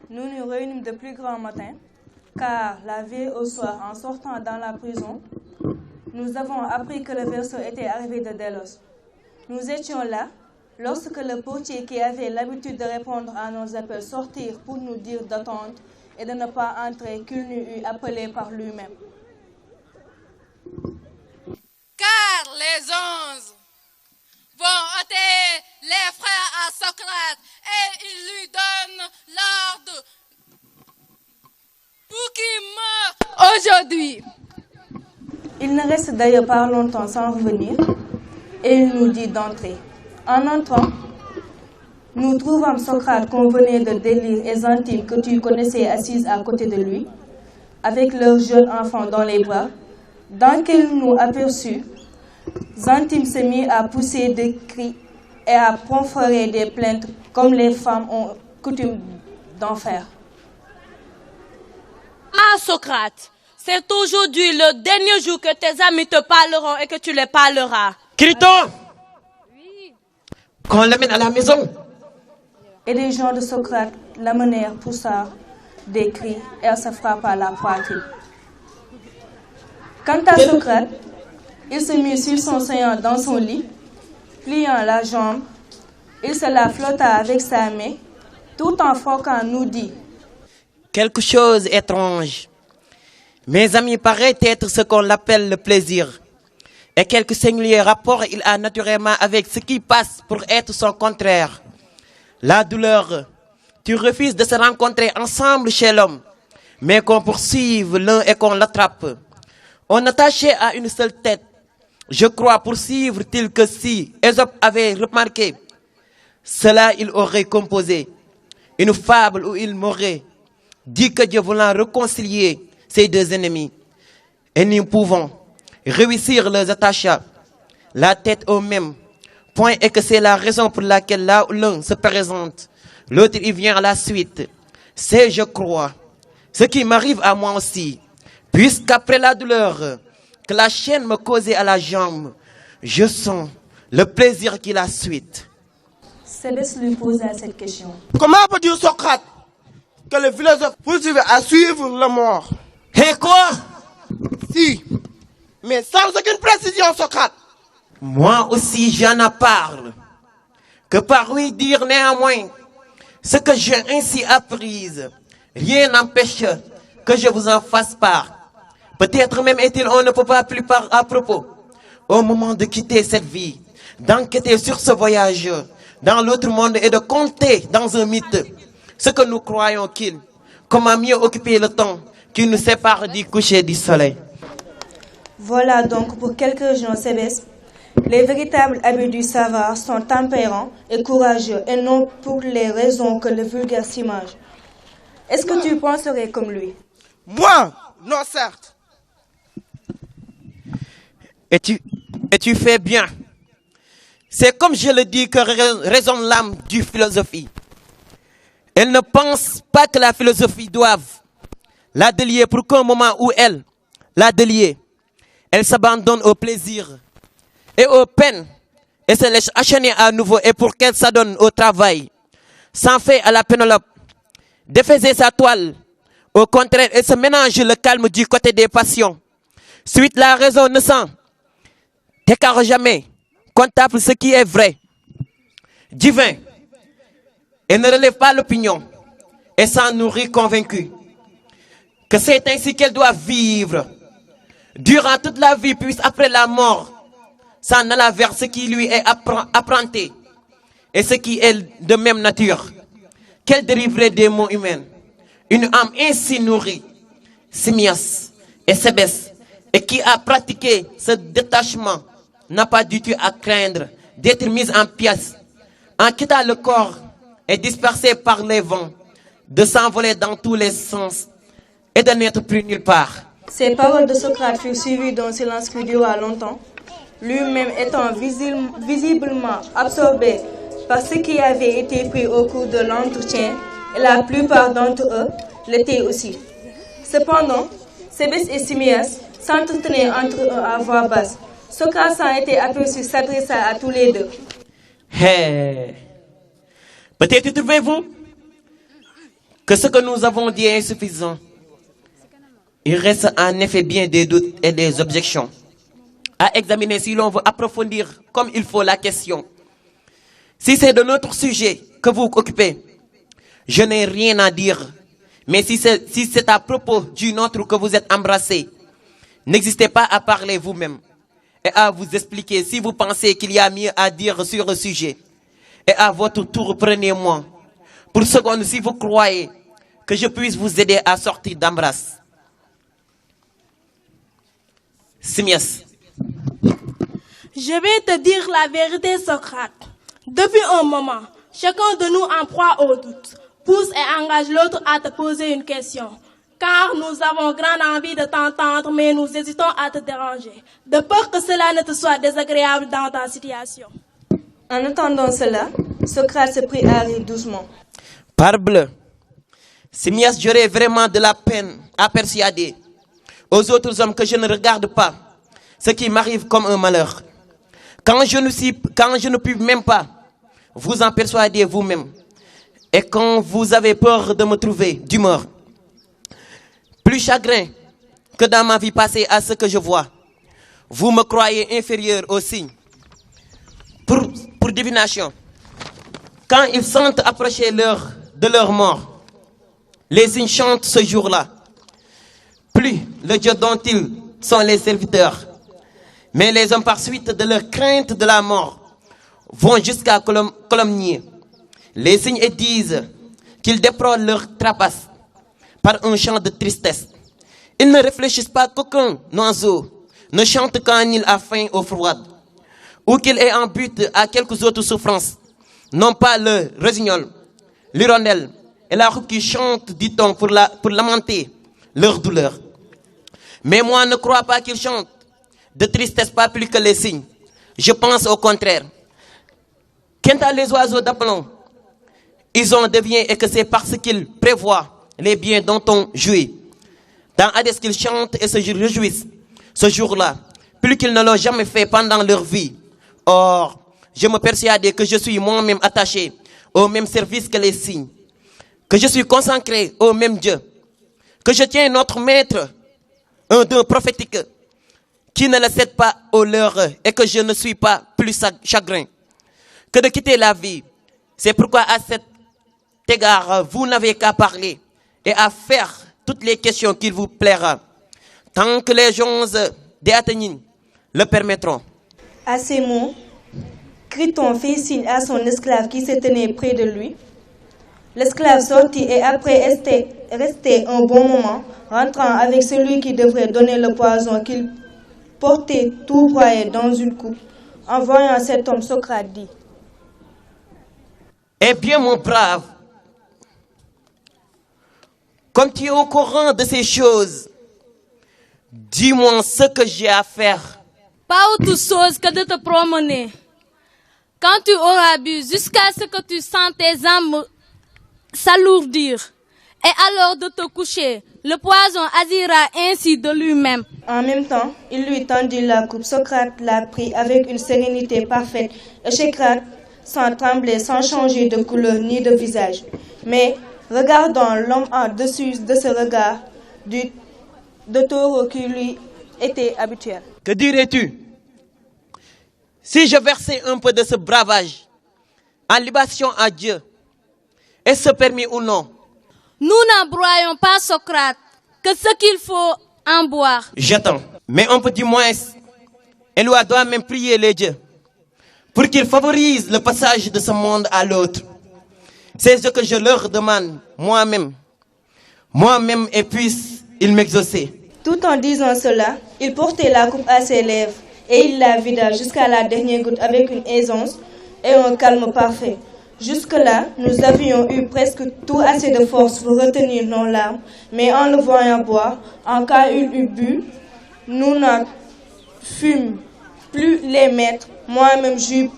nous nous réunissons de plus grand matin, car la veille au soir, en sortant dans la prison, nous avons appris que le verso était arrivé de Delos. Nous étions là lorsque le portier qui avait l'habitude de répondre à nos appels sortir pour nous dire d'attendre et de ne pas entrer qu'il nous eût appelé par lui-même. Car les 11 vont ôter les frères à Socrate et ils lui donnent l'ordre pour qu'il meure aujourd'hui. Il ne reste d'ailleurs pas longtemps sans revenir et il nous dit d'entrer. En entrant, nous trouvons Socrate qu'on venait de délire et Xanthime que tu connaissais assise à côté de lui, avec leur jeune enfant dans les bras. Dès qu'il nous aperçut, Xanthime se mit à pousser des cris et à proférer des plaintes comme les femmes ont coutume d'en faire. Ah Socrate, c'est aujourd'hui le dernier jour que tes amis te parleront et que tu les parleras. Criton, qu'on l'amène à la maison. Et les gens de Socrate l'amenèrent poussant des cris et elle se frappa la poitrine. Quant à Socrate, il se mit sur son séant dans son lit, pliant la jambe, il se la flotta avec sa main, tout en froquant nous dit. Quelque chose étrange. Mes amis paraît être ce qu'on appelle le plaisir. Et quelque singulier rapport il a naturellement avec ce qui passe pour être son contraire. La douleur. Tu refuses de se rencontrer ensemble chez l'homme, mais qu'on poursuive l'un et qu'on l'attrape. On attachait à une seule tête. Je crois poursuivre-t-il que si Ésope avait remarqué cela, il aurait composé une fable où il m'aurait dit que Dieu voulant réconcilier ces deux ennemis. Et nous pouvons réussir leurs attachements la tête au même point et que c'est la raison pour laquelle là où l'un se présente, l'autre il vient à la suite. C'est, je crois, ce qui m'arrive à moi aussi, puisqu'après la douleur que la chaîne me causait à la jambe, je sens le plaisir qui la suite. Sébès lui posa cette question. Comment peut dire Socrate que le philosophe poursuivait à suivre la mort? Et quoi? Si, mais sans aucune précision, Socrate. Moi aussi j'en parle, que par oui dire néanmoins ce que j'ai ainsi appris, rien n'empêche que je vous en fasse part. Peut-être même est-il on ne peut pas plus par à propos, au moment de quitter cette vie, d'enquêter sur ce voyage dans l'autre monde et de compter dans un mythe ce que nous croyons qu'il, comment mieux occuper le temps qui nous sépare du coucher du soleil. Voilà donc pour quelques raisons, Sébès. Les véritables habits du savoir sont tempérants et courageux et non pour les raisons que le vulgaire s'imagine. Est-ce que tu penserais comme lui? Moi? Non, certes. Et tu fais bien. C'est comme je le dis que résonne l'âme du philosophie. Elle ne pense pas que la philosophie doive la délier pour qu'un moment où elle la délier, elle s'abandonne au plaisir et aux peines et se laisse enchaîner à nouveau et pour qu'elle s'adonne au travail, s'en fait à la Pénélope, défaiser sa toile. Au contraire, elle se mélange le calme du côté des passions. Suite la raison ne s'en t'écarte jamais, contemple ce qui est vrai, divin, et ne relève pas l'opinion, et s'en nourrit convaincu que c'est ainsi qu'elle doit vivre durant toute la vie, puis après la mort, s'en alla vers ce qui lui est apparenté et ce qui est de même nature, qu'elle dériverait des mots humains. Une âme ainsi nourrie, Simias et Sébès, et qui a pratiqué ce détachement, n'a pas du tout à craindre d'être mise en pièces, en quittant le corps et dispersée par les vents, de s'envoler dans tous les sens et de n'être plus nulle part. Ces paroles de Socrate furent suivies d'un silence qui dura longtemps, lui-même étant visiblement absorbé par ce qui avait été pris au cours de l'entretien, et la plupart d'entre eux l'étaient aussi. Cependant, Sébès et Simias s'entretenaient entre eux à voix basse. Socrate s'en était aperçu s'adressa à tous les deux. Hey. Peut-être trouvez-vous que ce que nous avons dit est insuffisant. Il reste en effet bien des doutes et des objections à examiner si l'on veut approfondir comme il faut la question. Si c'est de notre sujet que vous occupez, je n'ai rien à dire. Mais si c'est à propos du nôtre que vous êtes embrassé, n'hésitez pas à parler vous-même et à vous expliquer si vous pensez qu'il y a mieux à dire sur le sujet. Et à votre tour, prenez-moi pour seconde si vous croyez que je puisse vous aider à sortir d'embrasse. Simias. Je vais te dire la vérité, Socrate. Depuis un moment, chacun de nous en proie au doute, pousse et engage l'autre à te poser une question. Car nous avons grande envie de t'entendre, mais nous hésitons à te déranger, de peur que cela ne te soit désagréable dans ta situation. En entendant cela, Socrate se prit à rire doucement. Parbleu, Simias, j'aurais vraiment de la peine à persuader aux autres hommes que je ne regarde pas ce qui m'arrive comme un malheur. Quand je ne puis même pas vous en persuader vous-même, et quand vous avez peur de me trouver d'humeur, plus chagrin que dans ma vie passée à ce que je vois, vous me croyez inférieur aux signes. Pour divination, quand ils sentent approcher l'heure de leur mort, les signes chantent ce jour-là. Plus le Dieu dont ils sont les serviteurs, mais les hommes par suite de leur crainte de la mort vont jusqu'à calomnier les signes et disent qu'ils dépriment leur trapace par un chant de tristesse. Ils ne réfléchissent pas qu'aucun oiseau ne chante quand il a faim ou froid, ou qu'il est en but à quelques autres souffrances, non pas le rossignol, l'hirondelle et la roue qui chantent, dit-on, pour lamenter leur douleur. Mais moi ne crois pas qu'ils chantent de tristesse pas plus que les signes. Je pense au contraire. Quant à les oiseaux d'aplomb, ils ont deviné et que c'est parce qu'ils prévoient les biens dont on jouit. Dans Hadès qu'ils chantent et se réjouissent ce jour-là, plus qu'ils ne l'ont jamais fait pendant leur vie. Or, je me persuade que je suis moi-même attaché au même service que les signes, que je suis consacré au même Dieu, que je tiens notre maître, un don prophétique, qui ne le cède pas au leur et que je ne suis pas plus chagrin que de quitter la vie. C'est pourquoi à cet égard, vous n'avez qu'à parler et à faire toutes les questions qu'il vous plaira, tant que les gens d'Athénine le permettront. À ces mots, Criton fit signe à son esclave qui se tenait près de lui. L'esclave sortit et après resté un bon moment, rentrant avec celui qui devrait donner le poison qu'il portait tout broyé dans une coupe. En voyant cet homme, Socrate dit: Eh bien, mon brave, comme tu es au courant de ces choses, dis-moi ce que j'ai à faire. Pas autre chose que de te promener. Quand tu auras bu jusqu'à ce que tu sentes tes âmes s'alourdir, et alors de te coucher, le poison agira ainsi de lui-même. En même temps, il lui tendit la coupe. Socrate la prit avec une sérénité parfaite. Échecrate, sans trembler, sans changer de couleur ni de visage. Mais, regardant l'homme en dessus de ce regard de taureau qui lui était habituel. Que dirais-tu si je versais un peu de ce bravage en libation à Dieu, est-ce permis ou non? Nous n'embroyons pas Socrate que ce qu'il faut en boire. J'attends. Mais on peut du moins, elle doit même prier les dieux pour qu'ils favorisent le passage de ce monde à l'autre. C'est ce que je leur demande moi-même et puissent-ils m'exaucer. Tout en disant cela, il portait la coupe à ses lèvres et il la vida jusqu'à la dernière goutte avec une aisance et un calme parfait. Jusque-là, nous avions eu presque tout assez de force pour retenir nos larmes, mais en le voyant boire, en cas il eût bu, nous n'en fûmes plus les maîtres. Moi-même, j'eus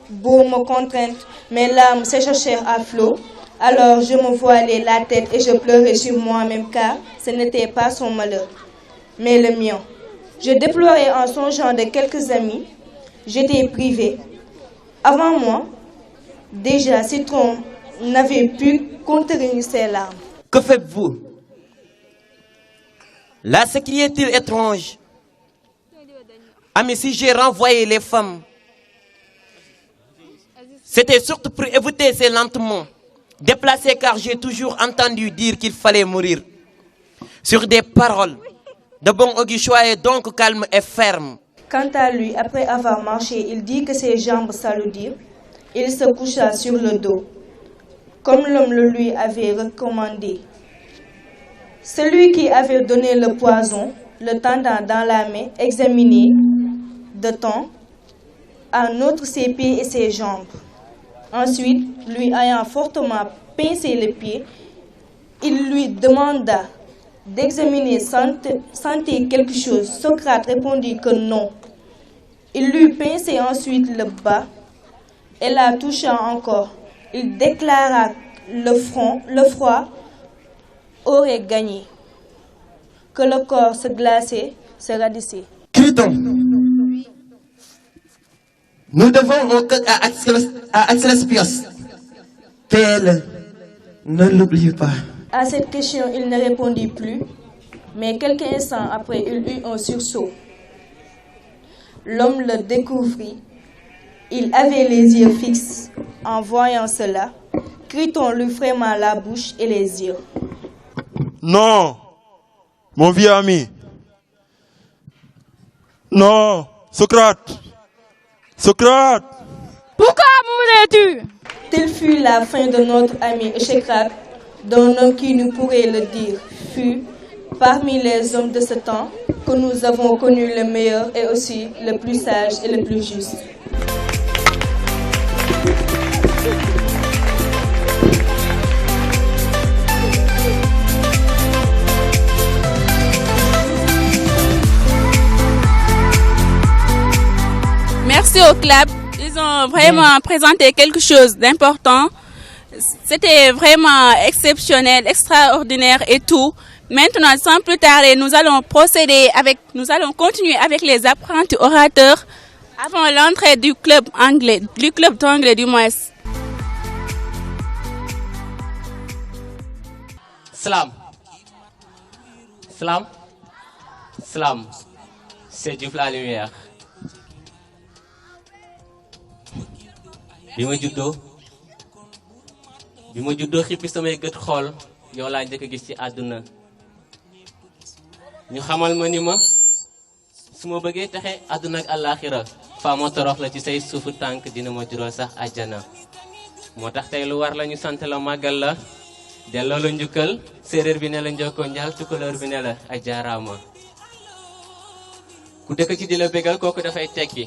beau me contraindre, mes larmes s'échachèrent à flot. Alors je me voilai la tête et je pleurais sur moi-même car ce n'était pas son malheur, mais le mien. Je déplorais en songeant de quelques amis. J'étais privé. Avant moi, déjà, Citron n'avait pu contenir ses larmes. Que faites-vous? Là, ce qui est-il étrange? Ah, mais si j'ai renvoyé les femmes, c'était surtout pour éviter ces lentement déplacés, car j'ai toujours entendu dire qu'il fallait mourir sur des paroles de bon augure. Soyez donc calme et ferme. Quant à lui, après avoir marché, il dit que ses jambes s'alourdirent. Il se coucha sur le dos, comme l'homme le lui avait recommandé. Celui qui avait donné le poison, le tendant dans la main, examinait de temps à autre ses pieds et ses jambes. Ensuite, lui ayant fortement pincé les pieds, il lui demanda d'examiner sentait quelque chose. Socrate répondit que non. Il lui pinçait ensuite le bas et la toucha encore. Il déclara le froid aurait gagné, que le corps se glaçait, se radissait. Criton, nous devons à Asclépios qu'elle ne l'oublie pas. À cette question, il ne répondit plus, mais quelques instants après, il eut un sursaut. L'homme le découvrit. Il avait les yeux fixes. En voyant cela, Criton lui ferma la bouche et les yeux. Non, mon vieux ami. Non, Socrate. Socrate. Pourquoi mourrais-tu? Telle fut la fin de notre ami Échecrate, dont homme qui nous pourrait le dire fut, parmi les hommes de ce temps, que nous avons connu le meilleur et aussi le plus sage et le plus juste. Merci au club. Ils ont vraiment présenté quelque chose d'important. C'était vraiment exceptionnel, extraordinaire et tout. Maintenant, sans plus tarder, nous allons continuer avec les apprentis orateurs avant l'entrée du club d'anglais du moins. Salam. Salam. Salam. C'est Diouf la lumière. bi ma juddoo xippi samay gët xool yow laa njëkk a gis ci àdduna ñu xamal ma ni ma su ma bëggee taxe àdduna ak àllaaxira faa ma torox la ci say suufu tànk dina ma jural sax àjjana moo tax tey lu war la ñu sant la màggal la delloo la njukkal séeréer bi ne la njokkoo njaal tukulóor bi ne la ay jaaraama ku dëkk ci di la bégal kooku dafay tekki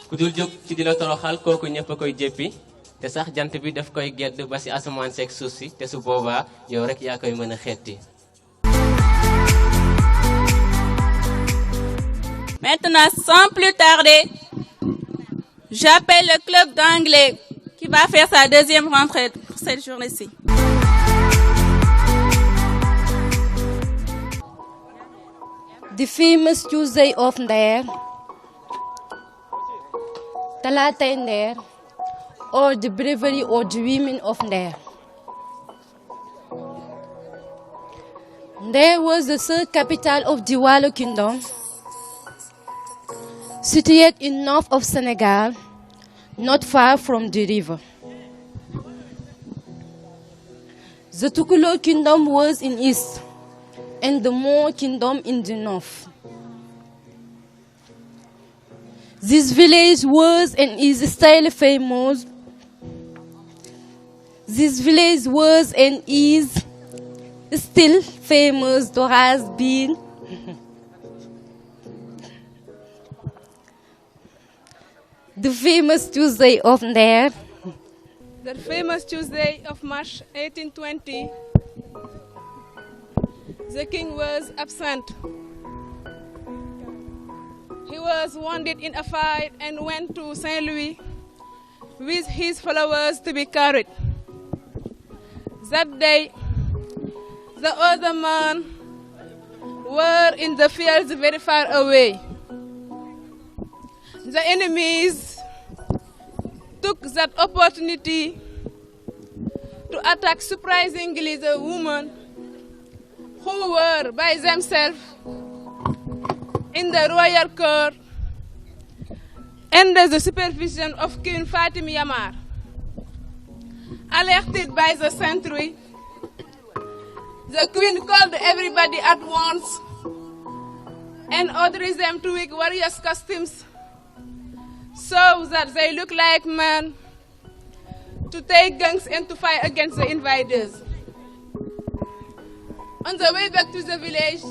ku dul jóg ci di la toroxal kooku ñëpp a koy jéppi te sax jant bi daf koy gedd ba ci asamaan seeg suuf si te su boobaa yow rek yaa koy mën a xetti. Maintenant, sans plus tarder, j'appelle le club d'anglais qui va faire sa deuxième rentrée pour cette journée-ci. The famous Tuesday of Nder, Talatay Nder, or the bravery of the women of Nder. Nder was the third capital of the Waalo Kingdom, situated in north of Senegal, not far from the river. The Tukulóor Kingdom was in east, and the Moor Kingdom in the north. This village was and is still famous. This village was and is still famous, though has been the famous Tuesday of Nder. The famous Tuesday of March 1820, the king was absent. He was wounded in a fight and went to Saint Louis with his followers to be carried. That day, the other men were in the fields very far away. The enemies took that opportunity to attack surprisingly the women who were by themselves in the royal court under the supervision of Queen Fatim Yamar. Alerted by the sentry, the queen called everybody at once and ordered them to wear warriors' costumes so that they look like men, to take guns and to fight against the invaders. On the way back to the village,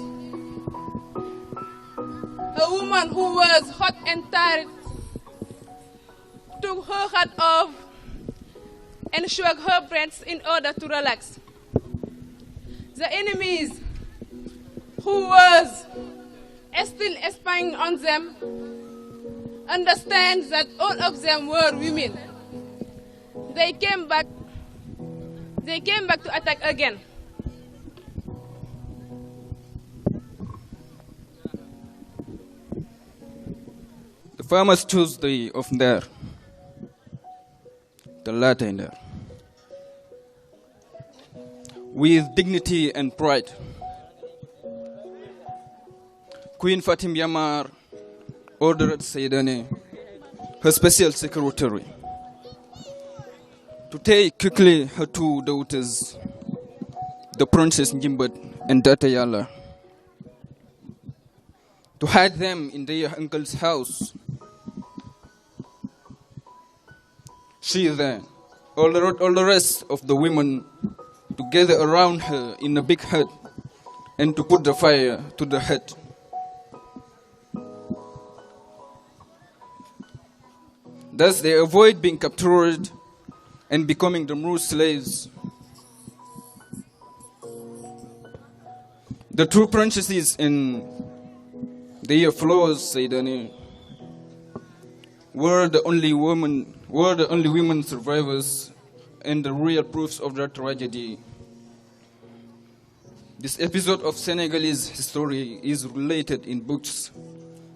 a woman who was hot and tired took her hat off and shook her breasts in order to relax. The enemies, who was still spying on them, understand that all of them were women. They came back to attack again. The famous Tuesday of Nder, the latter Nder. With dignity and pride, Queen Fatim Yamar ordered Saidane, her special secretary, to take quickly her two daughters, the Princess Njimbat and Datayala, to hide them in their uncle's house. She then, all the rest of the women, to gather around her in a big hut and to put the fire to the hut. Thus they avoid being captured and becoming the Mru slaves. The two princesses and their followers, Saidani, were the only women survivors and the real proofs of their tragedy. This episode of Senegalese history is related in books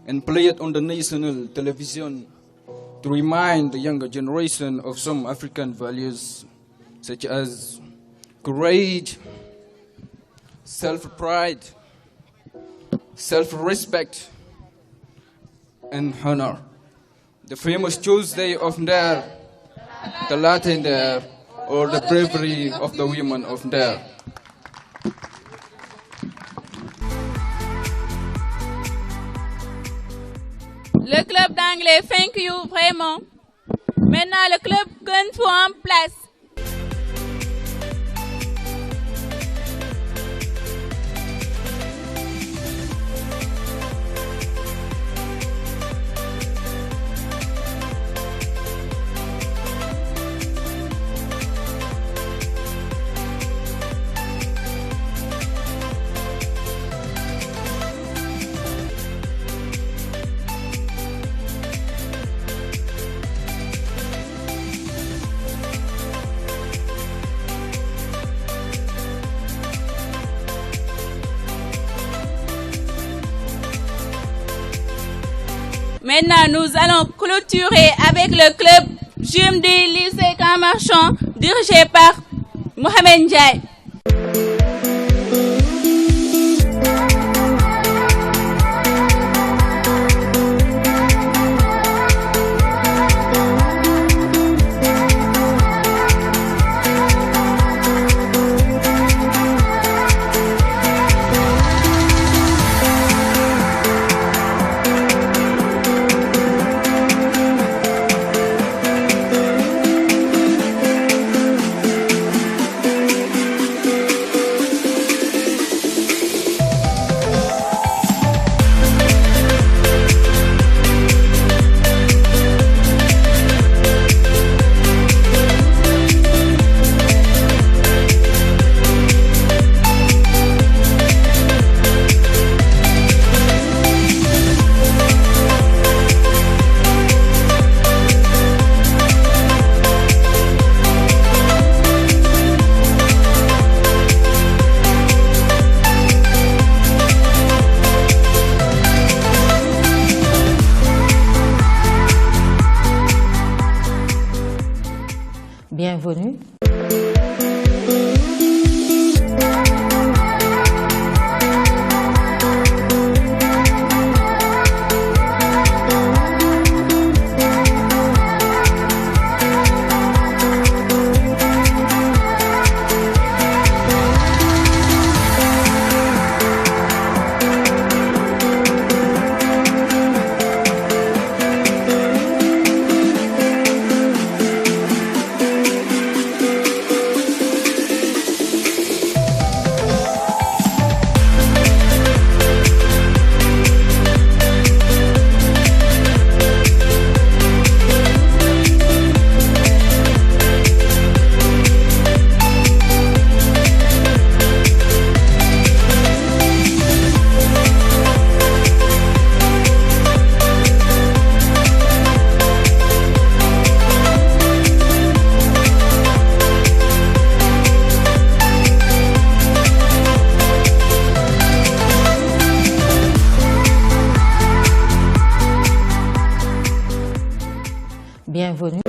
and played on the national television to remind the younger generation of some African values such as courage, self-pride, self-respect, and honor. The famous Tuesday of Nder, the Latin Nder, or the bravery of the women of Nder. Le club d'anglais, thank you vraiment. Maintenant, le club Kung Fu en place. Maintenant, nous allons clôturer avec le club gym du lycée Camp Marchand, dirigé par Mohamed Ndiaye. Bienvenue. Bienvenue.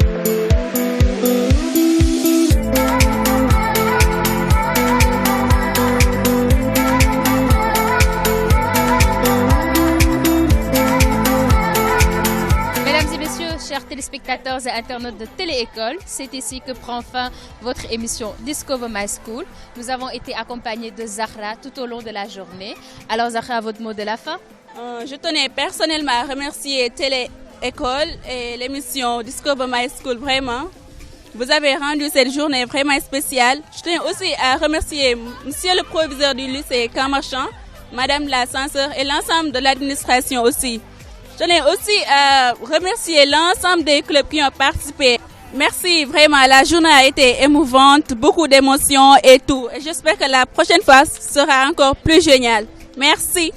Mesdames et messieurs, chers téléspectateurs et internautes de Télé-École, c'est ici que prend fin votre émission Discover My School. Nous avons été accompagnés de Zahra tout au long de la journée. Alors Zahra, votre mot de la fin? Je tenais personnellement à remercier Télé-École et l'émission Discover My School, vraiment. Vous avez rendu cette journée vraiment spéciale. Je tiens aussi à remercier monsieur le proviseur du lycée Camp Marchand, madame la censeur et l'ensemble de l'administration aussi. Je tenais aussi à remercier l'ensemble des clubs qui ont participé. Merci vraiment, la journée a été émouvante, beaucoup d'émotions et tout. Et j'espère que la prochaine fois sera encore plus géniale. Merci.